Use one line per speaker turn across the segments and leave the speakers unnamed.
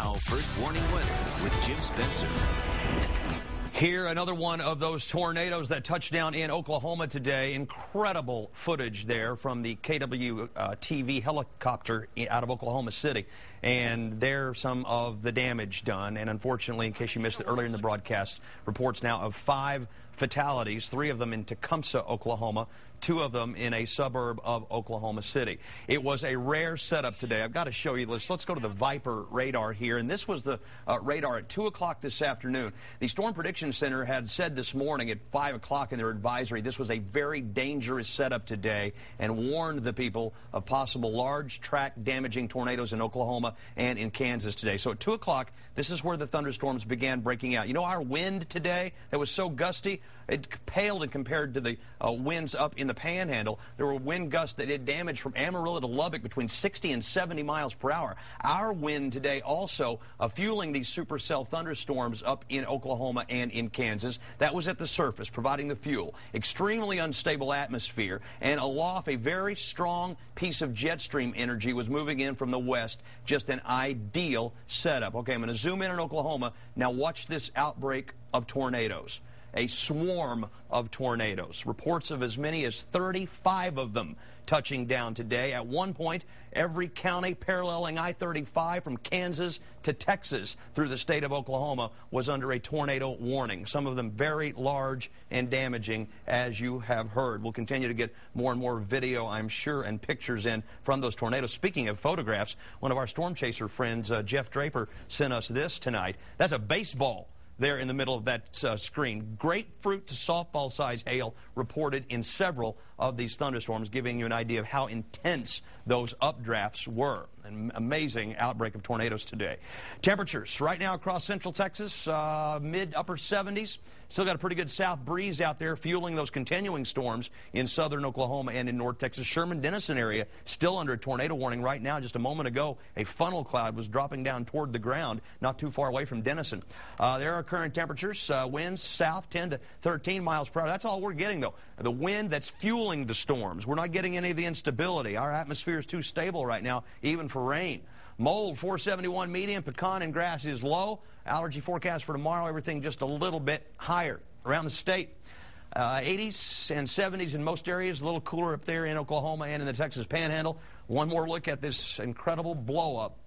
Now, first warning weather with Jim Spencer.
Here, another one of those tornadoes that touched down in Oklahoma today. Incredible footage there from the KW-TV helicopter out of Oklahoma City. And there's some of the damage done. And unfortunately, in case you missed it earlier in the broadcast, reports now of 5 fatalities, 3 of them in Tecumseh, Oklahoma, 2 of them in a suburb of Oklahoma City. It was a rare setup today. I've got to show you this. Let's go to the Viper radar here. And this was the radar at 2 o'clock this afternoon. The Storm Prediction Center had said this morning at 5 o'clock in their advisory this was a very dangerous setup today and warned the people of possible large track damaging tornadoes in Oklahoma and in Kansas today. So at 2 o'clock, this is where the thunderstorms began breaking out. You know, our wind today that was so gusty, it paled and compared to the winds up in the Panhandle. There were wind gusts that did damage from Amarillo to Lubbock between 60 and 70 miles per hour. Our wind today also fueling these supercell thunderstorms up in Oklahoma and in Kansas. That was at the surface, providing the fuel. Extremely unstable atmosphere, and aloft a very strong piece of jet stream energy was moving in from the west. Just an ideal setup. Okay, I'm going to zoom in on Oklahoma. Now watch this outbreak of tornadoes. A swarm of tornadoes. Reports of as many as 35 of them touching down today. At one point, every county paralleling I-35 from Kansas to Texas through the state of Oklahoma was under a tornado warning. Some of them very large and damaging, as you have heard. We'll continue to get more and more video, I'm sure, and pictures in from those tornadoes. Speaking of photographs, one of our storm chaser friends, Jeff Draper, sent us this tonight. That's a baseball there in the middle of that screen. Grapefruit to softball size hail reported in several of these thunderstorms, giving you an idea of how intense those updrafts were. An amazing outbreak of tornadoes today. Temperatures right now across central Texas, mid-upper 70s. Still got a pretty good south breeze out there fueling those continuing storms in southern Oklahoma and in north Texas. Sherman-Denison area still under a tornado warning right now. Just a moment ago, a funnel cloud was dropping down toward the ground not too far away from Denison. There are current temperatures. Winds south 10 to 13 miles per hour. That's all we're getting, though. The wind that's fueling the storms. We're not getting any of the instability. Our atmosphere is too stable right now, even for rain. Mold 471 medium, pecan and grass is low. Allergy forecast for tomorrow, everything just a little bit higher around the state. 80s and 70s in most areas, a little cooler up there in Oklahoma and in the Texas Panhandle. One more look at this incredible blow-up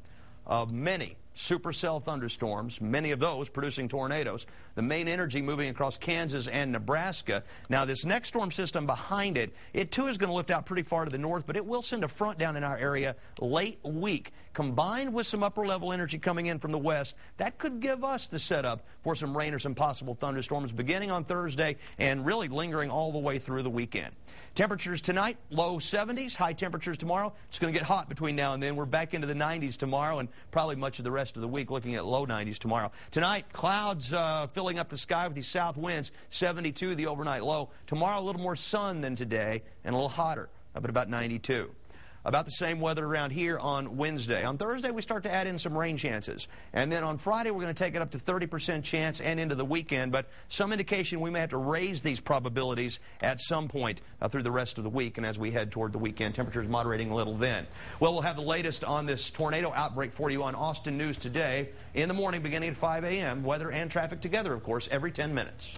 of many supercell thunderstorms, many of those producing tornadoes. The main energy moving across Kansas and Nebraska. Now, this next storm system behind it, it too is going to lift out pretty far to the north, but it will send a front down in our area late week. Combined with some upper-level energy coming in from the west, that could give us the setup for some rain or some possible thunderstorms beginning on Thursday and really lingering all the way through the weekend. Temperatures tonight, low 70s. High temperatures tomorrow. It's going to get hot between now and then. We're back into the 90s tomorrow and probably much of the rest of the week, looking at low 90s tomorrow. Tonight, clouds filling up the sky with these south winds, 72 the overnight low. Tomorrow, a little more sun than today and a little hotter, up at about 92. About the same weather around here on Wednesday. On Thursday, we start to add in some rain chances. And then on Friday, we're going to take it up to 30% chance and into the weekend. But some indication we may have to raise these probabilities at some point through the rest of the week. And as we head toward the weekend, temperatures moderating a little then. Well, we'll have the latest on this tornado outbreak for you on Austin News Today in the morning beginning at 5 a.m. Weather and traffic together, of course, every 10 minutes.